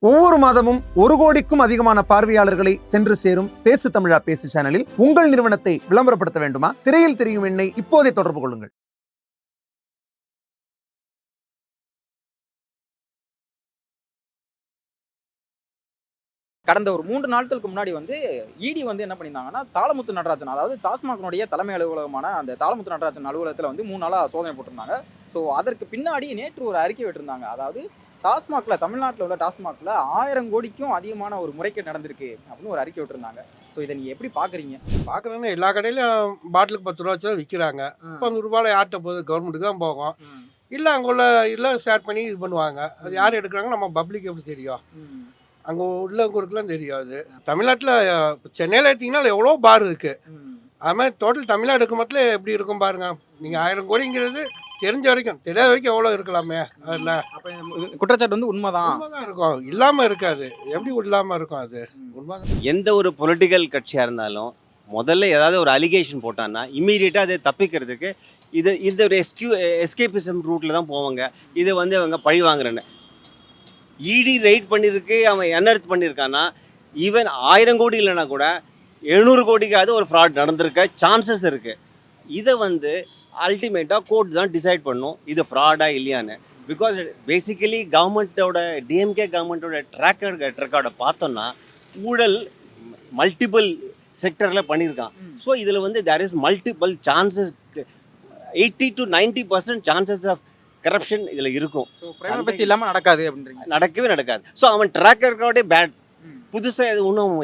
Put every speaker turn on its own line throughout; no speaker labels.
ஒவ்வொரு மாதமும் 1 கோடிக்கும் அதிகமான பார்வையாளர்களை சென்று சேரும் பேசு தமிழா பேசு சேனலில் உங்கள் நிறுவனத்தை விளம்பரப்படுத்த வேண்டுமா? திரையில் தெரியும் எண்ணை இப்போதே தொடர்பு கொள்ளுங்கள்.
கடந்த ஒரு 3 நாட்களுக்கு முன்னாடி இடி என்ன பண்ணியிருந்தாங்கன்னா, தாளமுத்து நடராஜன் அதாவது டாஸ்மாகினுடைய தலைமை அலுவலகமான அந்த தாளமுத்து நடராஜன் அலுவலகத்துல 3 நாளா சோதனை போட்டிருந்தாங்க. ஸோ அதற்கு பின்னாடி நேற்று ஒரு அறிக்கை விட்டிருந்தாங்க. அதாவது டாஸ்மாக்ல தமிழ்நாட்டில் உள்ள டாஸ்மாக்ல 1000 கோடிக்கும் அதிகமான ஒரு முறைகேடு நடந்திருக்கு அப்படின்னு ஒரு அறிக்கை விட்டிருந்தாங்க. ஸோ இதை நீங்க எப்படி பாக்குறீங்க?
பார்க்குறேன்னா எல்லா கடையிலும் பாட்டிலுக்கு 10 ரூபா வச்சு தான் விற்கிறாங்க. 50 ரூபாயில் யார்கிட்ட போகுது? கவர்மெண்ட்டுக்கு தான் போகும். இல்லை அங்கே உள்ள இல்லை ஷேர் பண்ணி இது பண்ணுவாங்க. அது யார் எடுக்கிறாங்க நம்ம பப்ளிக் எப்படி தெரியும்? அங்கே உள்ளவங்களுக்குலாம் தெரியாது. தமிழ்நாட்டில் சென்னையில் எடுத்திங்கன்னா எவ்வளோ பார் இருக்குது. அது மாதிரி டோட்டல் தமிழ்நாடு எடுக்க மட்டும் எப்படி இருக்கும் பாருங்க. நீங்கள் 1000 கோடிங்கிறது தெரிஞ்ச வரைக்கும் தெரியாத வரைக்கும் எவ்வளோ இருக்கலாமே. அதில்
குற்றச்சாட்டு உண்மைதான்
இருக்கும், இல்லாமல் இருக்காது. எப்படி இல்லாமல் இருக்கும்? அது உண்மைதான்.
எந்த ஒரு பொலிட்டிக்கல் கட்சியாக இருந்தாலும் முதல்ல ஏதாவது ஒரு அலிகேஷன் போட்டான்னா இம்மீடியட்டாக அதை தப்பிக்கிறதுக்கு இந்த ஒரு எஸ்கேபிசம் ரூட்டில் தான் போவாங்க. இது அவங்க பழி வாங்குறேன்னு இடி ரைட் பண்ணியிருக்கு. அவன் அனர்த் பண்ணியிருக்கான்னா ஈவன் 1000 கோடி இல்லைன்னா கூட 700 கோடிக்காவது ஒரு ஃப்ராட் நடந்திருக்க சான்சஸ் இருக்குது. இதை அல்டிமேட்டாக கோர்ட் தான் டிசைட் பண்ணும் இது ஃப்ராடாக இல்லையான்னு. பிகாஸ் பேசிக்கலி கவர்மெண்ட்டோட டிஎம்கே கவர்மெண்ட்டோட ட்ராக் ரெக்கார்டை பார்த்தோன்னா ஊழல் மல்டிபிள் செக்டரில் பண்ணியிருக்கான். ஸோ இதில் there is multiple chances, 80 to 90% chances of corruption இதில் இருக்கும்.
இல்லாமல் நடக்காது அப்படின்றீங்க?
நடக்கவே நடக்காது. ஸோ அவன் ட்ராக் ரெக்கார்டே பேட். புதுசாக இது ஒன்றும்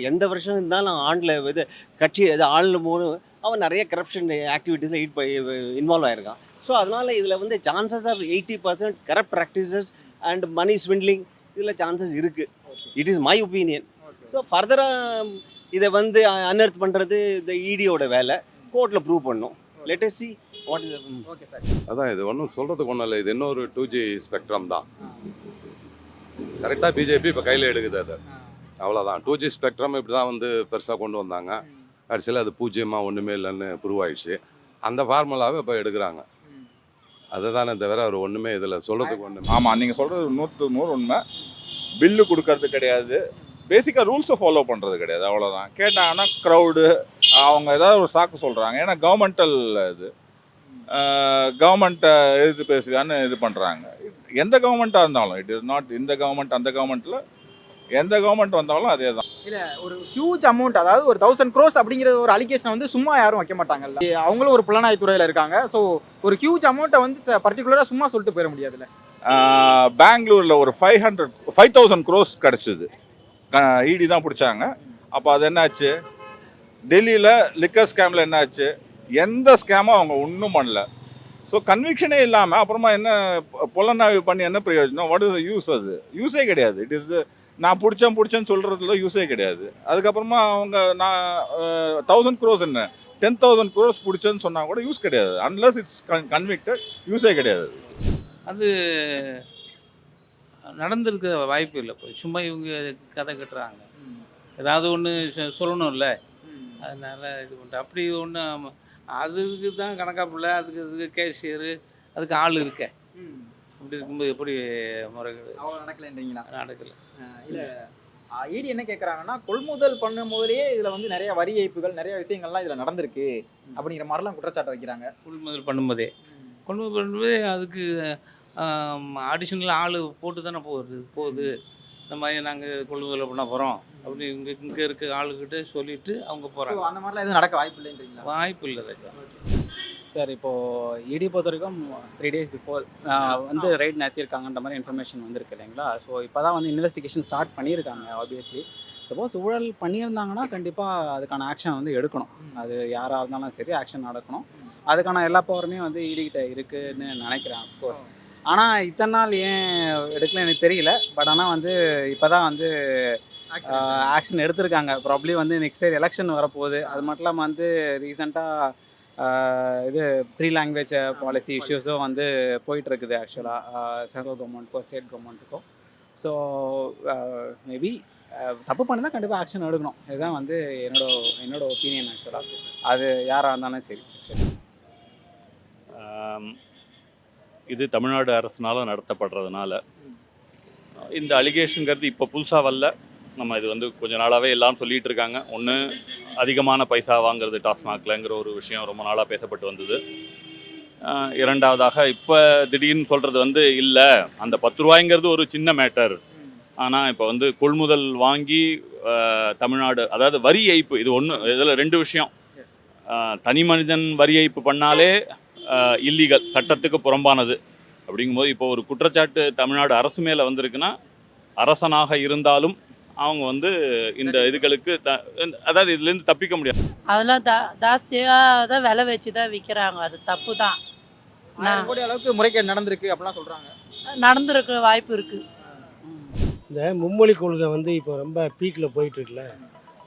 எந்த வருஷம் இருந்தாலும் ஆண்டில் இது கட்சி இது ஆளில் போது அவன் நிறைய கரப்ஷன் ஆக்டிவிட்டீஸில் இன்வால்வ் ஆகிருக்கான். ஸோ அதனால் இதில் chances of 80% corrupt practices and money swindling இதில் சான்சஸ் இருக்குது. It is my opinion. So ஃபர்தராக இதை அன்அர்த் பண்ணுறது இந்த இடியோட வேலை. கோர்ட்டில் ப்ரூவ் பண்ணும். Let us see what is
okay sir.
அதான் இது ஒன்றும் சொல்கிறதுக்கு ஒன்றும் இல்லை. இது இன்னொரு 2G ஸ்பெக்ட்ரம் தான். கரெக்டாக பிஜேபி இப்போ கையில் எடுக்குது. அது அவ்வளோதான். 2G ஸ்பெக்ட்ரம் இப்படி தான் பெருசாக கொண்டு வந்தாங்க. கடைசியில் அது பூஜ்ஜியமாக ஒன்றுமே இல்லைன்னு ப்ரூவ் ஆயிடுச்சு. அந்த ஃபார்முலாவை இப்போ எடுக்கிறாங்க. அதுதானே தவிர அவர் ஒன்றுமே இதில் சொல்கிறதுக்கு ஒன்றுமே.
ஆமாம், நீங்கள் சொல்கிறது 100க்கு 100 உண்மை. பில்லு கொடுக்கறது கிடையாது, பேசிக்காக ரூல்ஸை ஃபாலோ பண்ணுறது கிடையாது. அவ்வளோதான். கேட்டாங்கன்னா க்ரௌடு அவங்க ஏதாவது ஒரு சாக்கு சொல்கிறாங்க. ஏன்னா கவர்மெண்டல் இது கவர்மெண்ட்டை எதிர்த்து பேசுகிறான்னு இது பண்ணுறாங்க. எந்த கவர்மெண்ட்டாக இருந்தாலும் இட் இஸ் நாட் இந்த கவர்மெண்ட் அந்த கவர்மெண்ட்டில் எந்த கவர்மெண்ட் வந்தாலும் அதே தான்.
இல்லை ஒரு ஹியூஜ் அமௌண்ட், அதாவது ஒரு 1000 crores அப்படிங்கிற ஒரு அலிகேஷன் சும்மா யாரும் வைக்க மாட்டாங்கல்ல. அவங்களும் ஒரு புலனாய்வு துறையில் இருக்காங்க. ஸோ ஒரு ஹியூஜ் அமௌண்ட்டை பர்டிகுலராக சும்மா சொல்லிட்டு போயிட முடியாதுல்ல.
பெங்களூரில் ஒரு 5000 crores கிடச்சிது. இடி தான் பிடிச்சாங்க. அப்போ அது என்னாச்சு? டெல்லியில் லிக்கர் ஸ்கேமில் என்னாச்சு? எந்த ஸ்கேமும் அவங்க ஒன்றும் பண்ணல. ஸோ கன்விக்ஷனே இல்லாமல் அப்புறமா என்ன புலனாய்வு பண்ணி என்ன பிரயோஜனம்? What is use? அது யூஸே கிடையாது. இட் இஸ் நான் பிடிச்சேன்னு சொல்கிறதுல யூஸே கிடையாது. அதுக்கப்புறமா அவங்க நான் 1000 crores என்ன 10,000 crores பிடிச்சேன்னு சொன்னால் கூட யூஸ் கிடையாது. அன்லஸ் இட்ஸ் கன்விக்டட் யூஸே கிடையாது.
அது நடந்திருக்க வாய்ப்பு இல்லை. சும்மா இவங்க கதை கட்டுறாங்க. ஏதாவது ஒன்று சொல்லணும்ல, அதனால் இது பண்ணுற அப்படி ஒன்று. அதுக்கு தான் கணக்காப்பில்லை, அதுக்கு கேஷியரு, அதுக்கு ஆள் இருக்க. அப்படி இருக்கும்போது எப்படி முறைகள்
நடக்கலைன்றீங்களா?
நடக்கலை.
இல்லை இடி என்ன கேட்குறாங்கன்னா, கொள்முதல் பண்ணும் போதே இதில் நிறைய வரி ஏய்ப்புகள் நிறைய விஷயங்கள்லாம் இதில் நடந்திருக்கு அப்படிங்கிற மாதிரிலாம் குற்றச்சாட்டை வைக்கிறாங்க.
கொள்முதல் பண்ணும்போதே அதுக்கு அடிஷ்னல் ஆள் போட்டு தானே போகுது. இந்த மாதிரி நாங்கள் கொள்முதல் பண்ண போகிறோம் அப்படி இங்கே இருக்க ஆளுக்கிட்ட சொல்லிவிட்டு அவங்க போகிறாங்க.
அந்த மாதிரிலாம் எதுவும் நடக்க வாய்ப்பு இல்லைன்றீங்களா?
வாய்ப்பு இல்லை ராஜா.
சார், இப்போது இடி பொறுத்த வரைக்கும் 3 days பிஃபோர் ரைட் நடத்தியிருக்காங்கன்ற மாதிரி இன்ஃபர்மேஷன் வந்திருக்கு இல்லைங்களா? ஸோ இப்போ தான் இன்வெஸ்டிகேஷன் ஸ்டார்ட் பண்ணியிருக்காங்க. ஆப்வியஸ்லி சப்போஸ் ஊழல் பண்ணியிருந்தாங்கன்னா கண்டிப்பாக அதுக்கான ஆக்ஷன் எடுக்கணும். அது யாராக இருந்தாலும் சரி ஆக்ஷன் நடக்கணும். அதுக்கான எல்லா பவருமே இடிகிட்ட இருக்குதுன்னு நினைக்கிறேன். அஃப்கோர்ஸ். ஆனால் இத்தனை நாள் ஏன் எடுக்கல எனக்கு தெரியல. பட் ஆனால் இப்போ தான் ஆக்ஷன் எடுத்திருக்காங்க. ப்ராப்ளி நெக்ஸ்ட் இயர் எலெக்ஷன் வரப்போகுது. அது மட்டும் இல்லாமல் ரீசெண்டாக இது 3 language பாலிசி இஷ்யூஸும் போயிட்டுருக்குது ஆக்சுவலாக சென்ட்ரல் கவர்மெண்ட்டுக்கோ ஸ்டேட் கவர்மெண்ட்டுக்கோ. ஸோ மேபி தப்பு பண்ணி தான் கண்டிப்பாக ஆக்ஷன் எடுக்கணும். இதுதான் என்னோட ஒப்பீனியன் ஆக்சுவலாக. அது யாராக இருந்தாலும் சரி.
இது தமிழ்நாடு அரசினால் நடத்தப்படுறதுனால இந்த அலிகேஷனுங்கிறது இப்போ புதுசாக வரல. நம்ம இது வந்து கொஞ்ச நாளாகவே எல்லாரும் சொல்லிகிட்டு இருக்காங்க. ஒன்று, அதிகமான பைசா வாங்குறது டாஸ்மாக்லங்கிற ஒரு விஷயம் ரொம்ப நாளாக பேசப்பட்டு வந்தது. இரண்டாவதாக இப்போ திடீர்னு சொல்கிறது வந்து இல்லை, அந்த 10 ரூபாய்ங்கிறது ஒரு சின்ன மேட்டர். ஆனால் இப்போ வந்து கொள்முதல் வாங்கி தமிழ்நாடு, அதாவது வரி ஏய்ப்பு, இது ஒன்று. இதில் 2 விஷயம். தனி மனிதன் வரி ஏய்ப்பு பண்ணாலே இல்லீகல், சட்டத்துக்கு புறம்பானது. அப்படிங்கும்போது இப்போ ஒரு குற்றச்சாட்டு தமிழ்நாடு அரசு மேலே வந்திருக்குன்னா, அரசனாக இருந்தாலும் அவங்க வந்து இந்த இதுகளுக்கு அதாவது இதுலேருந்து தப்பிக்க முடியாது.
அதெல்லாம் ஜாஸ்தியாக தான் விலை வச்சு தான் விற்கிறாங்க. அது தப்பு தான்.
1000 கோடி அளவுக்கு முறைகேடு நடந்திருக்கு அப்படிலாம் சொல்கிறாங்க.
நடந்துருக்க வாய்ப்பு இருக்குது.
இந்த மும்மொழி கொள்கை வந்து இப்போ ரொம்ப பீக்கில் போயிட்டுருக்குல்ல,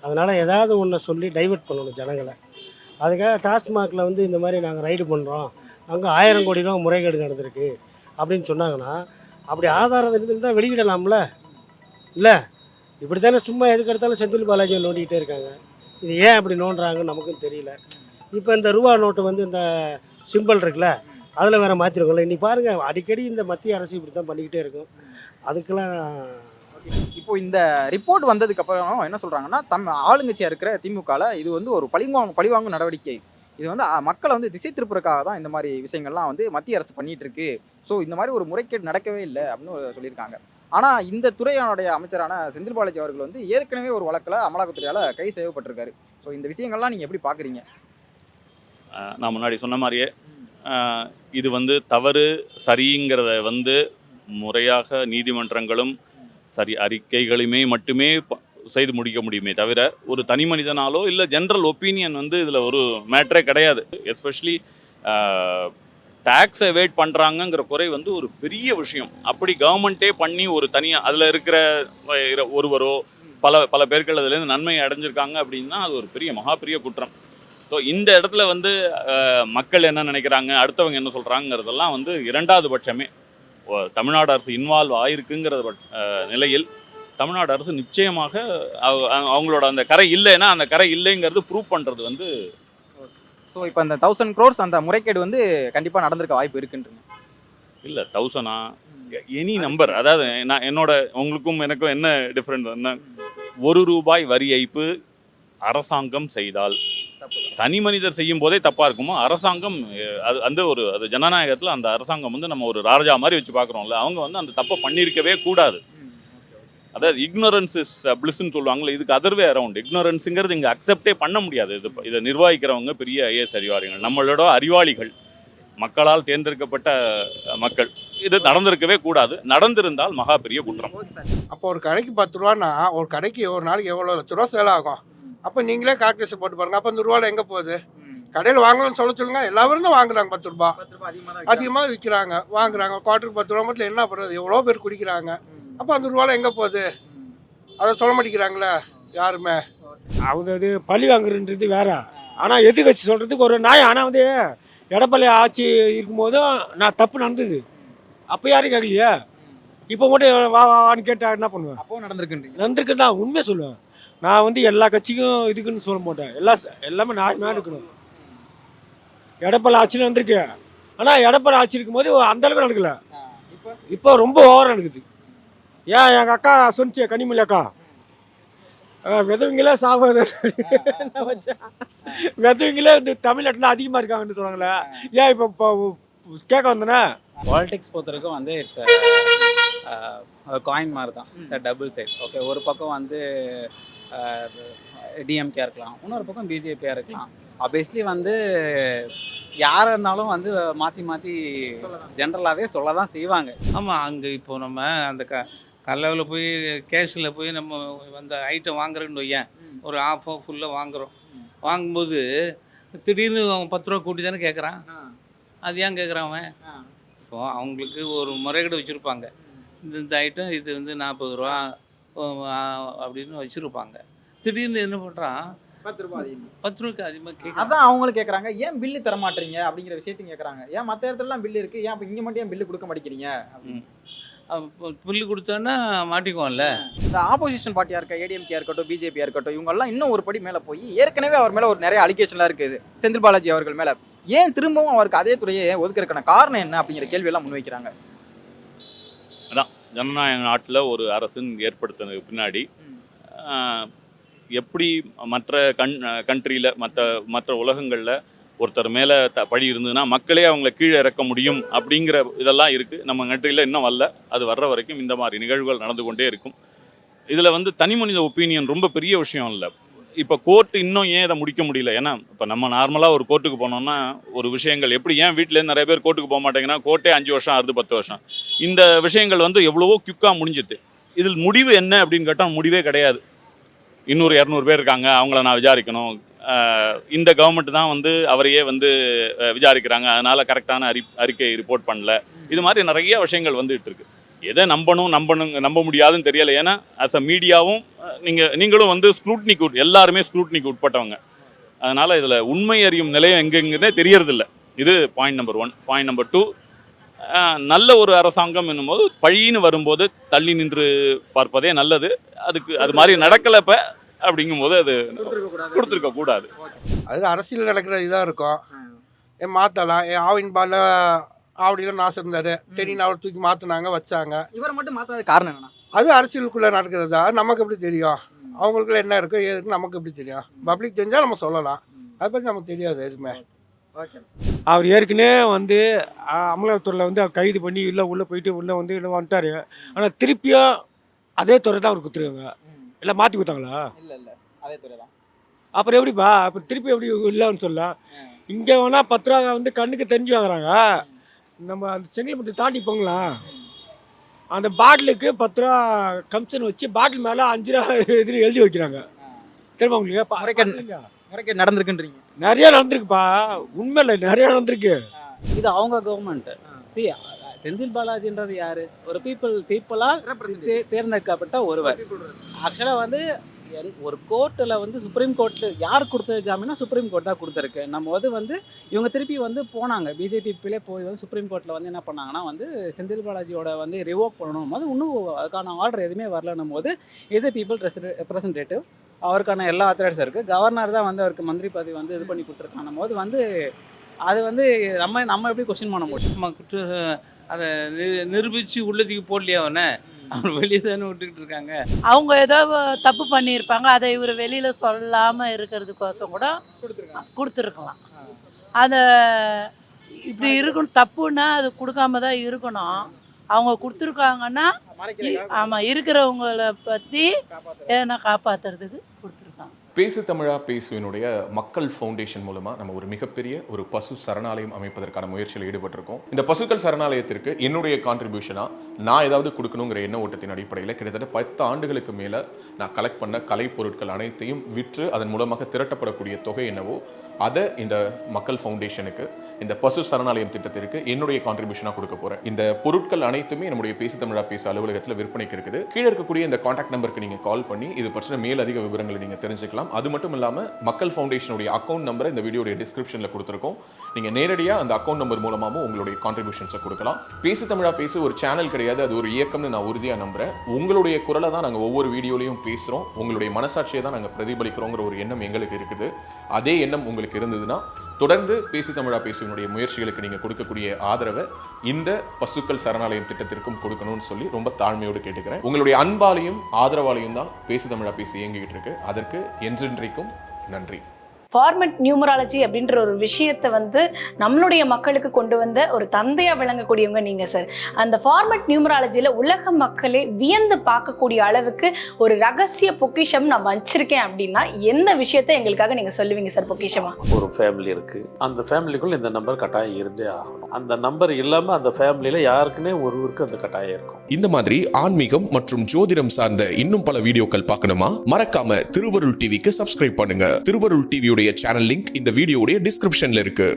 அதனால் ஏதாவது ஒன்றை சொல்லி டைவெர்ட் பண்ணணும் ஜனங்களை. அதுக்காக டாஸ்மாகில் வந்து இந்த மாதிரி நாங்கள் ரைடு பண்ணுறோம், அங்கே 1000 கோடி ரூபா முறைகேடு நடந்திருக்கு அப்படின்னு சொன்னாங்கன்னா, அப்படி ஆதாரம் இருந்தால் வெளியிடலாம்ல. இல்லை, இப்படி தானே சும்மா எதுக்கு எடுத்தாலும் செந்தில் பாலாஜியை நோண்டிக்கிட்டே இருக்காங்க. இது ஏன் அப்படி நோண்டுறாங்கன்னு நமக்கும் தெரியல. இப்போ இந்த ரூபா நோட்டு வந்து இந்த சிம்பிள் இருக்குல்ல, அதில் வேறு மாற்றிருக்கோம்ல. இன்றைக்கி பாருங்கள், அடிக்கடி இந்த மத்திய அரசு இப்படி தான் பண்ணிக்கிட்டே இருக்கும். அதுக்கெல்லாம்
இப்போ இந்த ரிப்போர்ட் வந்ததுக்கு அப்புறம் என்ன சொல்றாங்கன்னா, ஆளுங்கட்சியா இருக்கிற திமுகல இது வந்து ஒரு பழிவாங்கும் நடவடிக்கை. இது வந்து மக்களை வந்து திசை திருப்புறதுக்காக தான் இந்த மாதிரி விஷயங்கள்லாம் வந்து மத்திய அரசு பண்ணிட்டு இருக்கு. ஸோ இந்த மாதிரி ஒரு முறைகேடு நடக்கவே இல்லை அப்படின்னு சொல்லியிருக்காங்க. ஆனா இந்த துறையினுடைய அமைச்சரான செந்தில் பாலாஜி அவர்கள் வந்து ஏற்கனவே ஒரு வழக்கில் அமலாக்கத்துறையால கை செய்யப்பட்டிருக்காரு. ஸோ இந்த விஷயங்கள்லாம் நீங்க எப்படி பாக்குறீங்க?
நான் முன்னாடி சொன்ன மாதிரியே இது வந்து தவறு சரிங்கிறத வந்து முறையாக நீதிமன்றங்களும் சரி அறிக்கைகளுமே மட்டுமே செய்து முடிக்க முடியுமே தவிர, ஒரு தனி மனிதனாலோ இல்லை ஜென்ரல் ஒப்பீனியன் வந்து இதில் ஒரு மேட்டரே கிடையாது. எஸ்பெஷலி டேக்ஸ் எவேட் பண்ணுறாங்கங்கிற குறை வந்து ஒரு பெரிய விஷயம். அப்படி கவர்மெண்ட்டே பண்ணி ஒரு தனியாக அதில் இருக்கிற ஒருவரோ பல பேர்கள் அதுலேருந்து நன்மை அடைஞ்சிருக்காங்க அப்படின்னா அது ஒரு பெரிய குற்றம். ஸோ இந்த இடத்துல வந்து மக்கள் என்ன நினைக்கிறாங்க, அடுத்தவங்க என்ன சொல்கிறாங்கிறதெல்லாம் வந்து 2வது பட்சமே. தமிழ்நாடு அரசு இன்வால்வ் ஆயிருக்குங்கிற நிலையில் தமிழ்நாடு அரசு நிச்சயமாக அவங்களோட அந்த கரை இல்லைன்னா அந்த கரை இல்லைங்கிறது ப்ரூவ் பண்ணுறது வந்து.
ஸோ இப்போ அந்த 1000 crores அந்த முறைகேடு வந்து கண்டிப்பாக நடந்திருக்க வாய்ப்பு இருக்குன்றீங்க?
இல்லை, 1000 எனி நம்பர். அதாவது நான் என்னோட உங்களுக்கும் எனக்கும் என்ன டிஃப்ரெண்ட் என்ன, ₹1 வரி ஏய்ப்பு அரசாங்கம் செய்தால் தனி மனிதர் செய்யும் போதே தப்பாக இருக்குமோ, அரசாங்கம் அது அந்த அது ஜனநாயகத்தில் அந்த அரசாங்கம் வந்து நம்ம ஒரு ராஜா மாதிரி வச்சு பார்க்குறோம்ல, அவங்க வந்து அந்த தப்பை பண்ணியிருக்கவே கூடாது. அதாவது இக்னோரன்ஸ் இஸ் பிளிஸ்ன்னு சொல்லுவாங்கள்ல, இதுக்கு அதர்வே அரவுண்ட். இக்னோரன்ஸுங்கிறது இங்கே அக்செப்டே பண்ண முடியாது. இதை நிர்வகிக்கிறவங்க பெரிய ஐஏஎஸ் அதிகாரிகள், நம்மளோட அறிவாளிகள், மக்களால் தேர்ந்தெடுக்கப்பட்ட மக்கள். இது நடந்திருக்கவே கூடாது. நடந்திருந்தால் மகா பெரிய குற்றம்.
அப்போ ஒரு கடைக்கு 10 ரூபான்னா ஒரு கடைக்கு ஒரு நாளைக்கு எவ்வளோ லட்ச ரூபா சேல் ஆகும்? அப்போ நீங்களே கால்குலேஷன் போட்டு பாருங்கள். அப்போ அந்த ரூபாவில் எங்கே போகுது? கடையில் வாங்கலாம்னு சொல்லுங்க. எல்லாரும் தான் வாங்குறாங்க. 10 ரூபா அதிகமாக விற்கிறாங்க, வாங்குறாங்க. குவார்ட்டருக்கு 10 ரூபா மட்டும் என்ன பண்ணுறது? எவ்வளோ பேர் குடிக்கிறாங்க. அப்போ அந்த ரூபாவில் எங்கே போகுது? அதை சொல்ல மாட்டேங்கிறாங்களே யாருமே.
அவங்க இது பழி வாங்குறன்றது வேற. ஆனால் எதிர்கட்சி சொல்கிறதுக்கு ஒரு நியாயம். ஆனால் வந்து எடப்பாடி ஆட்சி இருக்கும்போதும் நான் தப்பு நடந்தது, அப்போ யாரும் கேட்கலையே. இப்போ மட்டும் வான்னு கேட்டால் என்ன பண்ணுவேன்?
அப்போ
நடந்திருக்கு தான் உண்மையை சொல்லுவேன். நான் வந்து எல்லா கட்சிக்கும் இதுக்குன்னு சொல்ல மாட்டேன். எல்லாமே நியாயமாக இருக்கணும். எடப்பாடி ஆட்சியில் நடந்திருக்கு. ஆனால் எடப்பாடி ஆட்சி இருக்கும்போது அந்தளவுக்கு நடக்கல. இப்போ ரொம்ப ஓவராக நடக்குது. ஏன் எங்கள் அக்கா சொன்னிச்சு, கனிமொழி அக்கா, விதவைங்களே சாகுது, விதவைங்களே இந்த தமிழ்நாட்டில் அதிகமாக இருக்காங்கன்னு சொல்கிறாங்களே. ஏன் இப்போ கேட்க வந்தேனே.
பாலிடிக்ஸ் பொறுத்த வரைக்கும் வந்து இட்ஸ் காயின் மாதிரி தான். It's double side. ஓகே, ஒரு பக்கம் வந்து டிஎம்கே இருக்கலாம், இன்னொரு பக்கம் பிஜேபியாக இருக்கலாம். ஆப்வியஸ்லி வந்து யாராக இருந்தாலும் வந்து மாற்றி ஜென்ரலாகவே சொல்ல தான் செய்வாங்க.
ஆமாம், அங்கே இப்போது நம்ம அந்த கல்லவில் போய் கேஷில் போய் நம்ம அந்த ஐட்டம் வாங்குறோன்னு வையேன், ஒரு ஆஃபோ ஃபுல்லாக வாங்கும்போது திடீர்னு அவன் 10 ரூபா கூட்டி தானே கேட்குறான். அது ஏன் கேட்குறான் அவன்? இப்போது அவங்களுக்கு ஒரு முறைகேடு வச்சுருப்பாங்க. இந்த ஐட்டம் இது வந்து 40 ரூபா அப்படின்னு வச்சுருப்பாங்க. திடீர்னு என்ன பண்ணுறான்,
10
ரூபாய்க்கு அதிகமாக கேட்க.
அதான் அவங்களும் கேட்குறாங்க, ஏன் பில்லு தர மாட்டீங்க அப்படிங்கிற விஷயத்தையும் கேட்குறாங்க. ஏன் மற்ற இடத்துலலாம் பில்லு இருக்குது, ஏன் இப்போ இங்கே மட்டும் ஏன் பில்லு கொடுக்க மாட்டேங்கிறீங்க?
பில்லு கொடுத்தோன்னா மாட்டிக்குவோம்ல.
இந்த ஆப்போசிஷன் பார்ட்டியாக இருக்க ஏடிஎம்கே இருக்கட்டும், பிஜேபியாக இருக்கட்டும், இவங்கெல்லாம் இன்னும் ஒரு படி மேலே போய் ஏற்கனவே அவர் மேலே ஒரு நிறைய அலிகேஷன்லாம் இருக்குது செந்தில் பாலாஜி அவர்கள் மேலே. ஏன் திரும்பவும் அவருக்கு அதே துறையை ஒதுக்கிறதுக்கான காரணம் என்ன அப்படிங்கிற கேள்வியெல்லாம் முன்வைக்கிறாங்க.
அதான் ஜனநாயக நாட்டில் ஒரு அரசுன்னு ஏற்படுத்தினதுக்கு பின்னாடி எப்படி மற்ற கண்ட்ரியில் மற்ற உலகங்களில் ஒருத்தர் மேலே பழி இருந்ததுன்னா மக்களே அவங்கள கீழே இறக்க முடியும் அப்படிங்கிற இதெல்லாம் இருக்குது. நம்ம கண்ட்ரியில் இன்னும் வரல. அது வர்ற வரைக்கும் இந்த மாதிரி நிகழ்வுகள் நடந்து கொண்டே இருக்கும். இதில் வந்து தனி மனித ஒப்பீனியன் ரொம்ப பெரிய விஷயம் இல்லை. இப்போ கோர்ட்டு இன்னும் ஏன் இதை முடிக்க முடியல? ஏன்னா இப்போ நம்ம நார்மலாக ஒரு கோர்ட்டுக்கு போனோம்னா ஒரு விஷயங்கள் எப்படி ஏன் வீட்டிலேருந்து நிறைய பேர் கோர்ட்டுக்கு போக மாட்டேங்கன்னா கோர்ட்டே 5 வருஷம் ஆகுது 10 வருஷம். இந்த விஷயங்கள் வந்து எவ்வளவோ குயிக்காக முடிஞ்சுது. இதில் முடிவு என்ன அப்படின்னு கேட்டால் முடிவே கிடையாது. இன்னொரு 200 பேர் இருக்காங்க, அவங்கள நான் விசாரிக்கணும். இந்த கவர்மெண்ட் தான் வந்து அவரையே வந்து விசாரிக்கிறாங்க, அதனால் கரெக்டான அறிக்கை ரிப்போர்ட் பண்ணல. இது மாதிரி நிறைய விஷயங்கள் வந்துட்டு இருக்கு. எதை நம்ப முடியாதுன்னு தெரியலை. ஏன்னா ஆஸ் அ மீடியாவும் நீங்களும் வந்து எல்லாருமே ஸ்க்ரூட்னிக்கு உட்பட்டவங்க. அதனால் இதில் உண்மை அறியும் நிலையம் எங்கெங்கன்னே தெரியறதில்ல. இது பாயிண்ட் நம்பர் 1. பாயிண்ட் நம்பர் 2, நல்ல ஒரு அரசாங்கம் என்னும்போது பழின்னு வரும்போது தள்ளி நின்று பார்ப்பதே நல்லது. அது மாதிரி நடக்கலப்ப அப்படிங்கும்போது அது கொடுத்துருக்க கூடாது.
அது அரசியல் நடக்கிற இதாக இருக்கும். மாற்றலாம். ஆவின் பால ஆவடியில் நாசம் இருந்தார், தெரியல, அவர் தூக்கி மாற்றினாங்க, வச்சாங்க.
இவரை மட்டும் மாற்றாத காரணம் என்னன்னா
அது அரசியலுக்குள்ளே நடக்கிறது தான். நமக்கு எப்படி தெரியும்? அவங்களுக்குள்ள என்ன இருக்கோ ஏதுன்னு நமக்கு எப்படி தெரியும்? பப்ளிக் தெரிஞ்சால் நம்ம சொல்லலாம், அதை பற்றி நமக்கு தெரியாது எதுவுமே.
அவர் ஏற்கனவே வந்து அமலாக்கத்துறையில் வந்து கைது பண்ணி உள்ளே போயிட்டு உள்ளே வந்துட்டார். ஆனால் திருப்பியும் அதே துறை தான் அவர் கொடுத்துருக்காங்க. இல்லை மாற்றி கொடுத்தாங்களா?
இல்லை அதே துறை தான்.
அப்புறம் எப்படிப்பா? அப்புறம் திருப்பி எப்படி இல்லைன்னு சொல்லலாம்? இங்கே வேணால் 10 ரூபா வந்து கண்ணுக்கு தெரிஞ்சு வாங்குறாங்க. நம்ம அந்த செங்கல்பட்டு தாண்டி போங்களா, அந்த பாட்டிலுக்கு 10 ரூபா கமிஷன் வச்சு பாட்டில் மேலே 5 ரூபா எதிரி எழுதி வைக்கிறாங்க. தெரியுமா உங்களுக்கு?
முறைகேடு நடந்திருக்குன்றீங்க?
நிறைய நடந்திருக்குப்பா, உண்மையில நிறைய நடந்திருக்கு.
இது அவங்க கவர்மெண்ட். செந்தில் பாலாஜின்றது யாரு? ஒரு பீப்புளால் தேர்ந்தெடுக்கப்பட்ட ஒருவர். ஆக்சுவலாக வந்து ஒரு கோர்ட்டில் வந்து சுப்ரீம் கோர்ட்டில் யார் கொடுத்த ஜாமீனா சுப்ரீம் கோர்ட் தான் கொடுத்துருக்கு. நம்ம வந்து இவங்க திருப்பி வந்து போனாங்க, பிஜேபி போய் வந்து சுப்ரீம் கோர்ட்டில் வந்து என்ன பண்ணாங்கன்னா வந்து செந்தில் பாலாஜியோட வந்து ரிவோக் பண்ணணும் போது இன்னும் அதுக்கான ஆர்டர் எதுவுமே வரலன்னும் போது இஸ் ஏ பீப்புள் ரெப்ரசன்டேட்டிவ், அவருக்கான எல்லா அத்தாரிட்டிஸும் இருக்குது. கவர்னர் தான் வந்து அவருக்கு மந்திரி பதவி வந்து இது பண்ணி கொடுத்துருக்காங்க போது வந்து அது வந்து நம்ம எப்படி கொஸ்டின் பண்ண முடியும்?
அதை நிரூபித்து உள்ளதுக்கு போடலையா அவன் வெளியே தானே விட்டுக்கிட்டு இருக்காங்க.
அவங்க ஏதோ தப்பு பண்ணியிருப்பாங்க, அதை இவர் வெளியில் சொல்லாமல் இருக்கிறதுக்கோசம் கூட கொடுத்துருக்கலாம். அதை இப்படி இருக்கணும், தப்புன்னா அது கொடுக்காம தான் இருக்கணும். அவங்க கொடுத்துருக்காங்கன்னா ஆமாம் இருக்கிறவங்கள பற்றி ஏன்னா காப்பாற்றுறதுக்கு கொடுத்துருக்காங்க.
பேசு தமிழா பேசுவினுடைய மக்கள் ஃபவுண்டேஷன் மூலமாக நம்ம ஒரு மிகப்பெரிய ஒரு பசு சரணாலயம் அமைப்பதற்கான முயற்சியில் ஈடுபட்டிருக்கோம். இந்த பசுக்கள் சரணாலயத்திற்கு என்னுடைய கான்ட்ரிபியூஷனாக நான் ஏதாவது கொடுக்கணுங்கிற எண்ண ஓட்டத்தின் அடிப்படையில் கிட்டத்தட்ட 10 ஆண்டுகளுக்கு மேலே நான் கலெக்ட் பண்ண கலை பொருட்கள் அனைத்தையும் விற்று அதன் மூலமாக திரட்டப்படக்கூடிய தொகை என்னவோ அதை இந்த மக்கள் ஃபவுண்டேஷனுக்கு, இந்த பசு சரணாலயம் திட்டத்திற்கு என்னுடைய கான்ட்ரிபியூஷனாக கொடுக்க போகிறேன். இந்த பொருட்கள் அனைத்துமே நம்முடைய பேசு தமிழா பேச அலுவலகத்தில் விற்பனைக்கு இருக்குது. கீழே இருக்கக்கூடிய இந்த கான்டாக்ட் நம்பருக்கு நீங்கள் கால் பண்ணி இது பற்றின மேலதிக விவரங்களை நீங்கள் தெரிஞ்சுக்கலாம். அது மட்டும் இல்லாமல் மக்கள் ஃபவுண்டேஷனுடைய அக்கௌண்ட் நம்பரை இந்த வீடியோடைய டிஸ்கிரிப்ஷனில் கொடுத்துருக்கோம். நீங்கள் நேரடியாக அந்த அக்கௌண்ட் நம்பர் மூலமாகவும் உங்களுடைய கான்ட்ரிபியூஷன்ஸை கொடுக்கலாம். பேசு தமிழா பேசு ஒரு சேனல் கிடையாது, அது ஒரு இயக்கம்னு நான் உறுதியாக நம்புகிறேன். உங்களுடைய குரலை தான் நாங்கள் ஒவ்வொரு வீடியோலையும் பேசுகிறோம், உங்களுடைய மனசாட்சியை தான் நாங்கள் பிரதிபலிக்கிறோங்கிற ஒரு எண்ணம் எங்களுக்கு இருக்குது. அதே எண்ணம் உங்களுக்கு இருந்ததுன்னா தொடர்ந்து பேசு தமிழா பேசுவனுடைய முயற்சிகளுக்கு நீங்கள் கொடுக்கக்கூடிய ஆதரவை இந்த பசுக்கள் சரணாலயம் திட்டத்திற்கும் கொடுக்கணும்னு சொல்லி ரொம்ப தாழ்மையோடு கேட்டுக்கிறேன். உங்களுடைய அன்பாலையும் ஆதரவாலையும் தான் பேசு தமிழா பேசி இயங்கிக்கிட்டு இருக்கு. அதற்கு என்றென்றைக்கும் நன்றி.
ஃபார்மட் நியூமராலஜி அப்படின்ற ஒரு விஷயத்தை வந்து நம்மளுடைய மக்களுக்கு கொண்டு வந்த ஒரு தந்தையாக விளங்கக்கூடியவங்க நீங்கள் சார். அந்த ஃபார்மட் நியூமராலஜியில் உலக மக்களே வியந்து பார்க்கக்கூடிய அளவுக்கு ஒரு ரகசிய பொக்கிஷம் நான் வச்சிருக்கேன் அப்படின்னா எந்த விஷயத்தை எங்களுக்காக நீங்கள் சொல்லுவீங்க சார் பொக்கிஷமா?
ஒரு ஃபேமிலி இருக்குது, அந்த ஃபேமிலிக்குள்ள இந்த நம்பர் கட்டாயம் இருந்தே ஆகணும். அந்த நம்பர் இல்லாமல் அந்த ஃபேமிலியில் யாருக்குன்னே ஒருவருக்கு அந்த கட்டாயம் இருக்கும்.
இந்த மாதிரி ஆன்மீகம் மற்றும் ஜோதிடம் சார்ந்த இன்னும் பல வீடியோக்கள் பார்க்கணுமா? மறக்காம திருவருள் டிவிக்கு சப்ஸ்கிரைப் பண்ணுங்க. திருவருள் டிவியுடைய சேனல் லிங்க் இந்த வீடியோடைய டிஸ்கிரிப்ஷன்ல இருக்கு.